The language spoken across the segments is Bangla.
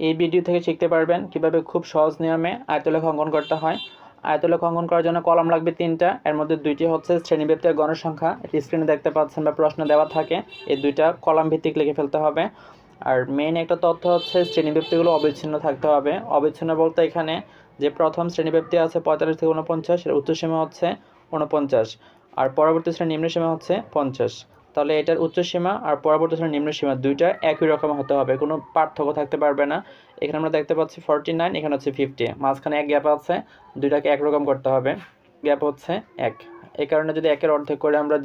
এই ভিডিও থেকে শিখতে পারবেন কিভাবে খুব সহজ নিয়মে আয়তলেখ অঙ্কন করতে হয়। আয়তলেখ অঙ্কন করার জন্য কলাম লাগবে 3টা, এর মধ্যে 2টি হচ্ছে শ্রেণীব্যাপ্তি আর গণসংখ্যা। এটি স্ক্রিনে দেখতে পাচ্ছেন বা প্রশ্ন দেওয়া থাকে, এই 2টা কলাম ভিত্তিক লিখে ফেলতে হবে। আর মেইন একটা তথ্য হচ্ছে শ্রেণীব্যাপ্তিগুলো অবিচ্ছিন্ন থাকতে হবে। অবিচ্ছিন্ন বলতে এখানে যে প্রথম শ্রেণীব্যাপ্তি আছে 45 থেকে 49, এর উচ্চসীমা হচ্ছে 49 আর পরবর্তী শ্রেণীর নিম্নসীমা হচ্ছে 50। তাহলে এটার উচ্চসীমা আর পরবর্তী শ্রেণীর নিম্নসীমা দুইটা একই রকম হতে হবে, কোনো পার্থক্য থাকতে পারবে না। এখানে আমরা দেখতে পাচ্ছি 49, এখানে হচ্ছে 50, মাঝখানে এক গ্যাপ আছে, দুইটাকে একরকম করতে হবে, গ্যাপ হচ্ছে 1। এই কারণে যদি একের অর্ধেক করে আমরা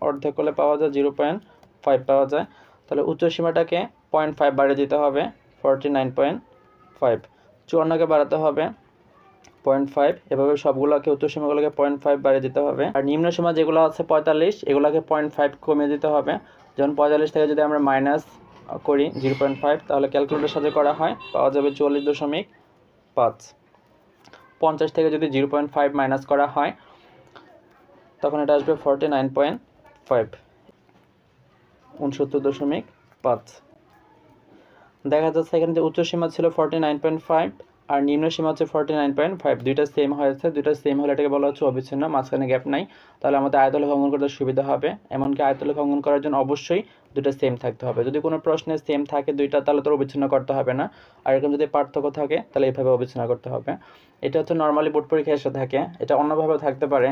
অর্ধেক করলে পাওয়া যায় 0.5 পাওয়া যায়। তাহলে উচ্চসীমাটাকে 0.5 বাড়িয়ে দিতে হবে 49.5, 54কে বাড়াতে হবে 0.5, এভাবে সবগুলোকে উচ্চসীমাগুলোকে 0.5 বাড়িয়ে দিতে হবে। আর নিম্নসীমা যেগুলো আছে 45, এগুলোকে 0.5 কমিয়ে দিতে হবে। যেমন 45 থেকে যদি আমরা মাইনাস করি 0.5, তাহলে ক্যালকুলেটরের সাথে করা হয়, পাওয়া যাবে 44.5। 50 থেকে যদি 0.5 মাইনাস করা হয় তখন এটা আসবে 49.5, 69.5। দেখা যাচ্ছে এখানে যে উচ্চসীমা ছিল 49.5 আর নিম্নসীমা হচ্ছে 49.5, দুইটা সেম হয়েছে। দুইটা সেম হলে এটাকে বলা হচ্ছে অবিচ্ছিন্ন, মাঝখানে গ্যাপ নাই। তাহলে আমাদের আয়তলেখ অঙ্কন করতে সুবিধা হবে। এমনকি আয়তলেখ অঙ্কন করার জন্য অবশ্যই দুইটা সেম থাকতে হবে। যদি কোনো প্রশ্নে সেম থাকে দুইটা, তাহলে তো অবিচ্ছিন্ন করতে হবে না। আর এরকম যদি পার্থক্য থাকে তাহলে এইভাবে অবিচ্ছিন্ন করতে হবে। এটা হচ্ছে নর্মালি বোর্ড পরীক্ষায় এসে থাকে। এটা অন্যভাবেও থাকতে পারে।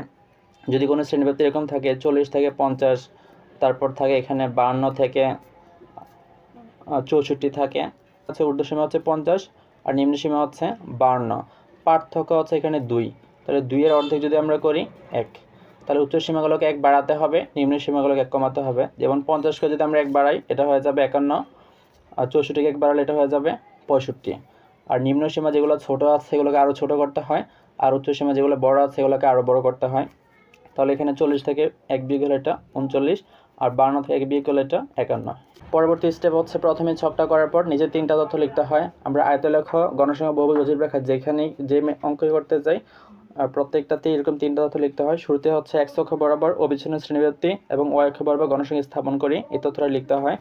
যদি কোনো শ্রেণীব্যাপ্তি এরকম থাকে 40 থেকে 50, তারপর থাকে এখানে 52 থেকে 64 থাকে, আচ্ছা ঊর্ধ্বসীমা হচ্ছে 50 আর নিম্নসীমা হচ্ছে 52, পার্থক্য হচ্ছে এখানে 2। তাহলে 2 এর অর্ধেক যদি আমরা করি 1, তাহলে উচ্চসীমাগুলোকে 1 বাড়াতে হবে, নিম্নসীমাগুলোকে 1 কমাতে হবে। যেমন 50কে যদি আমরা 1 বাড়াই এটা হয়ে যাবে 51, আর 64কে 1 বাড়ালে এটা হয়ে যাবে 65। আর নিম্নসীমা যেগুলো ছোট আছে সেগুলোকে আরও ছোট করতে হয়, আর উচ্চসীমা যেগুলো বড় আছে সেগুলোকে আরও বড় করতে হয়। তাহলে এখানে 40 থেকে 1 বিয়োগ হলে এটা 39, আর 52 থেকে 1 বিয়োগ হলে এটা 51। পরবর্তী স্টেপ হচ্ছে প্রথমে ছকটা করার পর নিজে 3টা তথ্য লিখতে হয়। আমরা আয়তলেখ, গণসংখ্যা, বহুভুজ, জটিল রেখা যেখানেই যে অঙ্ক করতে যাই প্রত্যেকটাতেই এরকম 3টা তথ্য লিখতে হয়। শুরুতে হচ্ছে x অক্ষ বরাবর অবিচ্ছিন্ন শ্রেণীব্যাপ্তি এবং y অক্ষ বরাবর গণসংখ্যা স্থাপন করি, এই তথ্যটা লিখতে হয়।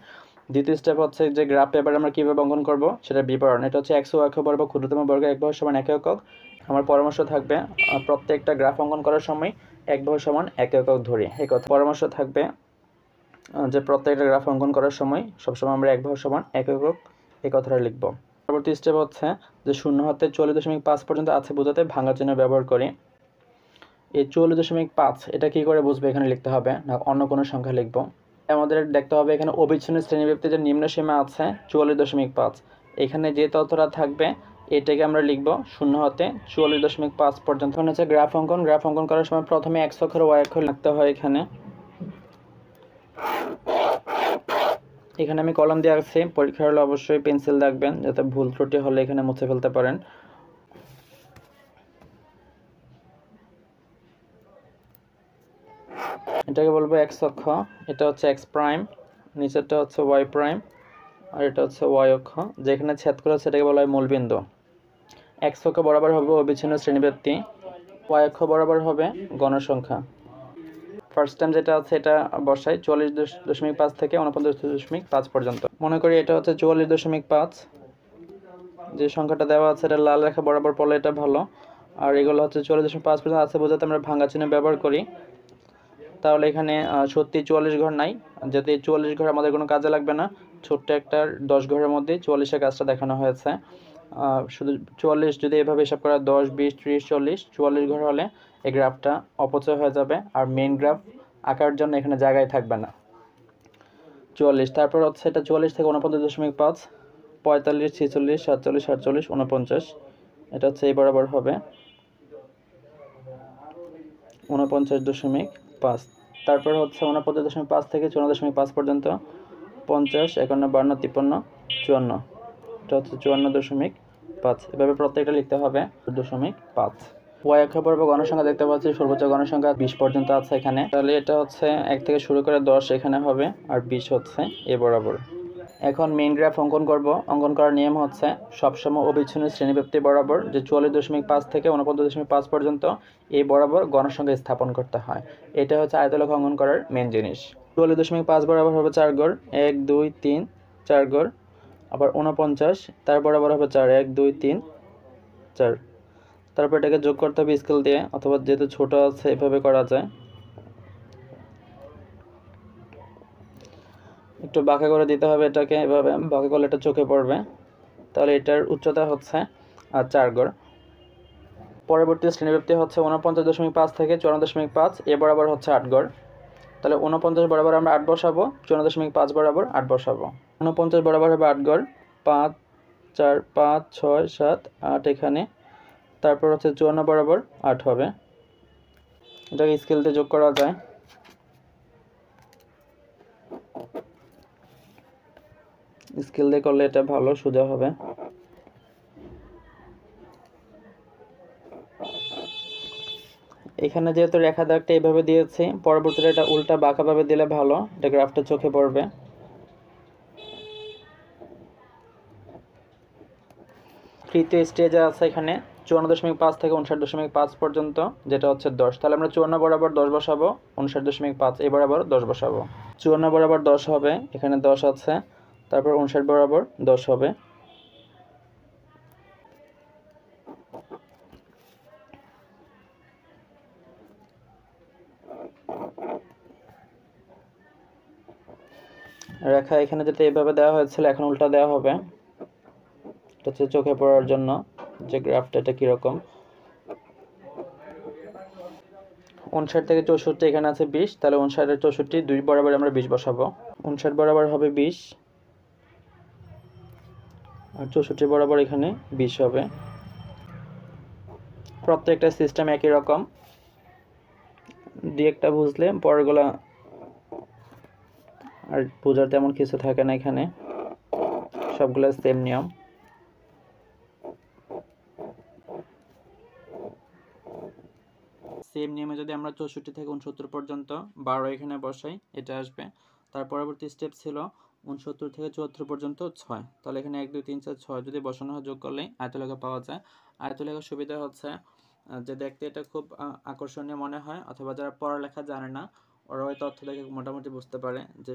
দ্বিতীয় স্টেপ হচ্ছে যে গ্রাফ পেপারে আমরা কীভাবে অঙ্কন করব সেটা বিবরণ। এটা হচ্ছে x ও y অক্ষ বরাবর ক্ষুদ্রতম বর্গ এক বাহু সমান 1 একক। আমার পরামর্শ থাকবে প্রত্যেকটা গ্রাফ অঙ্কন করার সময় 1 বাহু সমান 1 একক ধরি, এই কথা পরামর্শ থাকবে যে প্রত্যেকটা গ্রাফ অঙ্কন করার সময় সবসময় আমরা 1 বাহু সমান 1 একক এই কথাটা লিখব। পরবর্তী স্টেপ হচ্ছে যে 0 হতে 44.5 পর্যন্ত আছে বোঝাতে ভাঙা চিহ্ন ব্যবহার করি। এই 44.5 এটা কী করে বুঝবে এখানে লিখতে হবে না অন্য কোনো সংখ্যা লিখব। আমাদের দেখতে হবে এখানে অবিচ্ছিন্ন শ্রেণীব্যাপ্তি যে নিম্নসীমা আছে 44.5, এখানে যে তথ্যটা থাকবে এটাকে আমরা লিখব 0 হতে 44.5 পর্যন্ত। হচ্ছে গ্রাফ অঙ্কন। গ্রাফ অঙ্কন করার সময় প্রথমে x অক্ষ আর y অক্ষ লিখতে হয়। এখানে আমি কলম দিয়ে রাখছি, পরীক্ষা হলে অবশ্যই পেন্সিল রাখবেন যাতে ভুল ত্রুটি হলে এখানে মুছে ফেলতে পারেন। এটাকে বলবো x অক্ষ, এটা হচ্ছে x প্রাইম, নিচেরটা হচ্ছে y প্রাইম, আর এটা হচ্ছে y অক্ষ। যেখানে ছেদ করে সেটাকে বলা হয় মূলবিন্দু। x অক্ষ বরাবর হবে অবিচ্ছিন্ন শ্রেণীব্যাপ্তি, y অক্ষ বরাবর হবে গণসংখ্যা। ফার্স্ট টাইম যেটা আছে এটা বসাই 44.5 থেকে 49.5 পর্যন্ত। মনে করি এটা হচ্ছে 44.5, যে সংখ্যাটা দেওয়া আছে এটা লাল রেখা বরাবর পড়লে এটা ভালো। আর এগুলো হচ্ছে 44.5 পর্যন্ত আছে বোঝাতে আমরা ভাঙা চিহ্ন ব্যবহার করি। তাহলে এখানে সত্যি 44 ঘর নাই, যাতে 44 ঘর আমাদের কোনো কাজে লাগবে না। ছোট্ট একটা 10 ঘরের মধ্যে 44-এর কাজটা দেখানো হয়েছে। শুধু 44 যদি এভাবে হিসাব করা 10, 20, 30, 40, 44 ঘর হলে এই গ্রাফটা অপচয় হয়ে যাবে আর মেইন গ্রাফ আঁকার জন্য এখানে জায়গায় থাকবে না। 44, তারপর হচ্ছে এটা 44 থেকে 49.5, 45, 46, 47, 48, 49, এটা হচ্ছে এই বরাবর হবে 49.5। তারপর হচ্ছে 49.5 থেকে 54.5 পর্যন্ত 50, 51, 52, 53, 54, এটা হচ্ছে 54.5। এভাবে প্রত্যেকটা লিখতে হবে 2.5। y অক্ষ বরাবর গণসংখ্যা দেখতে পাচ্ছি সর্বোচ্চ গণসংখ্যা 20 পর্যন্ত আছে এখানে। তাহলে এটা হচ্ছে 1 থেকে শুরু করে 10 এখানে হবে, আর 20 হচ্ছে এ বরাবর। এখন মেইন গ্রাফ অঙ্কন করব। অঙ্কন করার নিয়ম হচ্ছে সবসময় অবিচ্ছিন্ন শ্রেণীব্যাপ্তি বরাবর যে 44.5 থেকে 49.5 পর্যন্ত এই বরাবর গণসংখ্যা স্থাপন করতে হয়। এটা হচ্ছে আয়তলেখ অঙ্কন করার মেইন জিনিস। 44.5 বরাবর হবে 4 ঘর, 1, 2, 3, 4 ঘর। আবার 49, তার বরাবর হবে 4, 1 2 3 4। তারপর এটাকে যোগ করতে হবে স্কেল দিয়ে, অথবা যেহেতু ছোট আছে এভাবে করা যায়। একটু বাঁকা করে দিতে হবে এটাকে, এভাবে বাঁকা করলে এটা চোখে পড়বে। তাহলে এটার উচ্চতা হচ্ছে 4 গড়। পরবর্তী শ্রেণীব্যাপ্তি হচ্ছে 49.5 থেকে 54.5, এ বরাবর হচ্ছে 8 গড়। তাহলে 49 বরাবর আমরা 8 বসাবো, 54.5 বরাবর 8 বসাবো। 49 বরাবর হবে 8 গড়, 5 4 5 6 7 8 এখানে। তারপর হচ্ছে 54 বরাবর 8 হবে। এটাকে স্কেল দিয়ে যোগ করা যায়। স্কেল দিয়ে করলে এটা ভালো সোজা হবে। এখানে যেহেতু রেখা দাগটা এইভাবে দিয়েছি, পরবর্তীতে এটা উল্টা বাঁকাভাবে দিলে ভালো, এটা গ্রাফটা চোখে পড়বে। তৃতীয় স্টেজে আছে এখানে 54.5 থেকে 59.5 পর্যন্ত, যেটা হচ্ছে 10। তাহলে আমরা 54 বরাবর 10 বসাবো, 59.5 এই বরাবর 10 বসাবো। 54 বরাবর 10 হবে, এখানে 10 আছে। তারপর 59 বরাবর 10 হবে। রেখা এখানে যেটা এইভাবে দেওয়া হয়েছিল এখন উল্টা দেওয়া হবে, এটা হচ্ছে চোখে পড়ার জন্য যে গ্রাফটা এটা কীরকম। 59 থেকে 64 এখানে আছে 20, তাহলে 59 আর 64 দুই বরাবর আমরা 20 বসাবো। 59 বরাবর হবে 20, আর 64 বরাবর এখানে 20 হবে। প্রত্যেকটা সিস্টেম একই রকম, দুই একটা বুঝলে পরেরগুলা আর বোঝার তেমন কিছু থাকে না, এখানে সবগুলো সেম নিয়ম। সেম নিয়মে যদি আমরা 64 থেকে 69 পর্যন্ত 12 এখানে বসাই, এটা আসবে। তার পরবর্তী স্টেপ ছিল 69 থেকে 74 পর্যন্ত 6, তাহলে এখানে 1 2 3 4 6 যদি বসানো হয় যোগ করলেই আয়তলেখা পাওয়া যায়। আয়তলেখার সুবিধা হচ্ছে যে দেখতে এটা খুব আকর্ষণীয় মনে হয়, অথবা যারা পড়ালেখা জানে না ওরা ওই তথ্য দেখে মোটামুটি বুঝতে পারে যে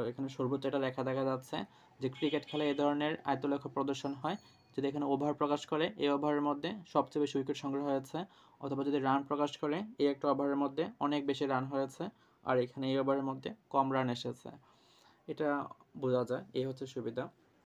এখানে সর্বোচ্চ একটা লেখা দেখা যাচ্ছে যে ক্রিকেট খেলায় এই ধরনের আয়তলেখা প্রদর্শন হয়। যদি এখানে ওভার প্রকাশ করে এই ওভারের মধ্যে সবচেয়ে বেশি উইকেট সংগ্রহ হয়েছে, অথবা যদি রান প্রকাশ করে এই একটা ওভারের মধ্যে অনেক বেশি রান হয়েছে, আর এখানে এই ওভারের মধ্যে কম রান এসেছে, এটা বোঝা যায়। এই হচ্ছে সুবিধা।